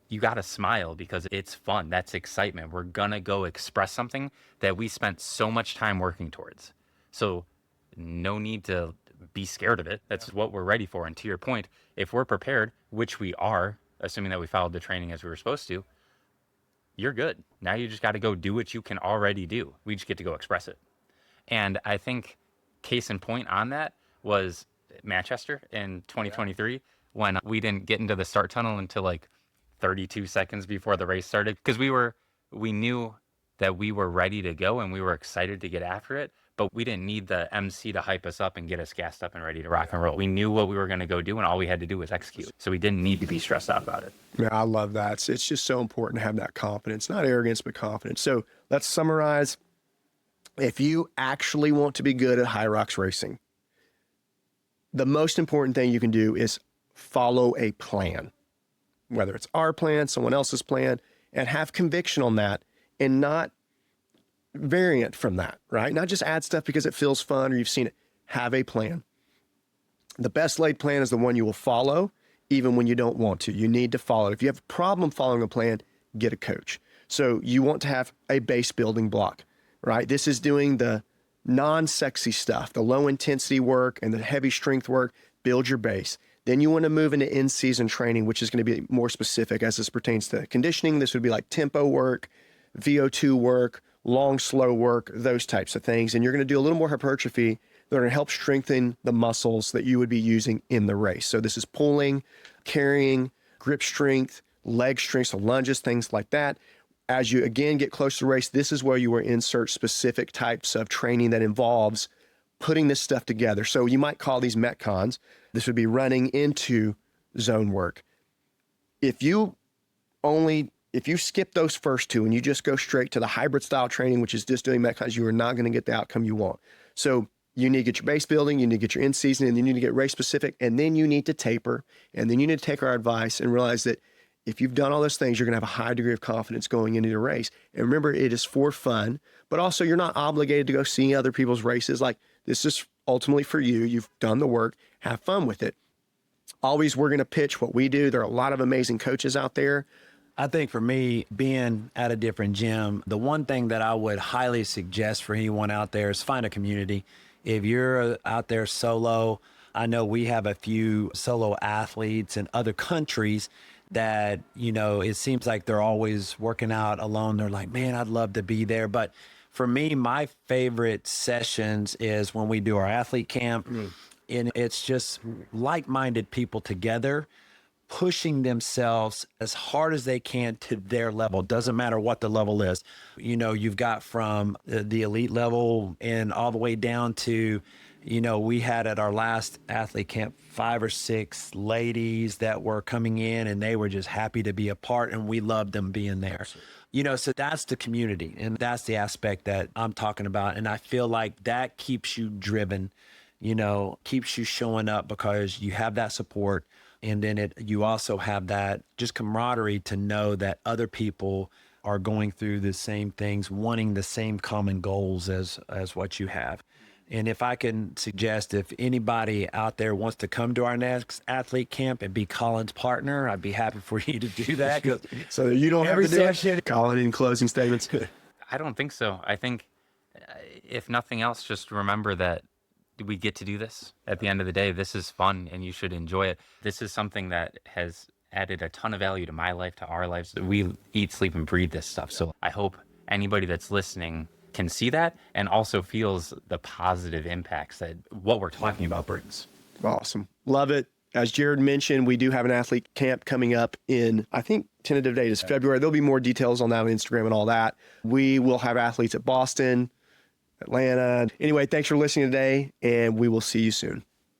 you got to smile because it's fun. That's excitement. We're going to go express something that we spent so much time working towards. So no need to be scared of it. That's what we're ready for. And to your point, if we're prepared, which we are, assuming that we followed the training as we were supposed to, you're good. Now you just got to go do what you can already do. We just get to go express it. And I think case in point on that was Manchester in 2023 when we didn't get into the start tunnel until like 32 seconds before the race started, because we knew that we were ready to go and we were excited to get after it, but we didn't need the MC to hype us up and get us gassed up and ready to rock and roll. We knew what we were going to go do, and all we had to do was execute. So we didn't need to be stressed out about it. Yeah, I love that. It's just so important to have that confidence, not arrogance, but confidence. So let's summarize. If you actually want to be good at Hyrox racing, the most important thing you can do is follow a plan, whether it's our plan, someone else's plan, and have conviction on that and not variant from that, right? Not just add stuff because it feels fun or you've seen it. Have a plan. The best laid plan is the one you will follow even when you don't want to. You need to follow it. If you have a problem following a plan, get a coach. So you want to have a base building block, right? This is doing the non-sexy stuff, the low intensity work and the heavy strength work. Build your base. Then you want to move into in-season training, which is going to be more specific as this pertains to conditioning. This would be like tempo work, VO2 work, long, slow work, those types of things. And you're going to do a little more hypertrophy that are going to help strengthen the muscles that you would be using in the race. So this is pulling, carrying, grip strength, leg strength, so lunges, things like that. As you, again, get close to the race, this is where you will insert specific types of training that involves putting this stuff together. So you might call these Metcons. This would be running into zone work. If you skip those first two and you just go straight to the hybrid style training, which is just doing Metcons, you are not going to get the outcome you want. So you need to get your base building, you need to get your in-season, and then you need to get race specific, and then you need to taper, and then you need to take our advice and realize that if you've done all those things, you're going to have a high degree of confidence going into the race. And remember, it is for fun, but also you're not obligated to go see other people's races. Like, this is ultimately for you. You've done the work. Have fun with it. Always, we're going to pitch what we do. There are a lot of amazing coaches out there. I think for me, being at a different gym, the one thing that I would highly suggest for anyone out there is find a community. If you're out there solo, I know we have a few solo athletes in other countries that, you know, it seems like they're always working out alone. They're like, man, I'd love to be there. But for me, my favorite sessions is when we do our athlete camp. And it's just like-minded people together pushing themselves as hard as they can to their level. Doesn't matter what the level is. You know, you've got from the elite level and all the way down to, you know, we had at our last athlete camp 5 or 6 ladies that were coming in and they were just happy to be a part, and we loved them being there. Absolutely. You know, so that's the community, and that's the aspect that I'm talking about. And I feel like that keeps you driven, you know, keeps you showing up because you have that support. And then you also have that just camaraderie to know that other people are going through the same things, wanting the same common goals as what you have. And if I can suggest, if anybody out there wants to come to our next athlete camp and be Colin's partner, I'd be happy for you to do that. So you don't have to do it. Colin, in closing statements. I don't think so. I think if nothing else, just remember that we get to do this. At the end of the day, this is fun and you should enjoy it. This is something that has added a ton of value to my life, to our lives. We eat, sleep, and breathe this stuff. So I hope anybody that's listening can see that and also feels the positive impacts that what we're talking about brings. Awesome. Love it. As Jared mentioned, we do have an athlete camp coming up in, I think, tentative date is February. There'll be more details on that on Instagram and all that. We will have athletes at Boston, Atlanta. Anyway, thanks for listening today, and we will see you soon.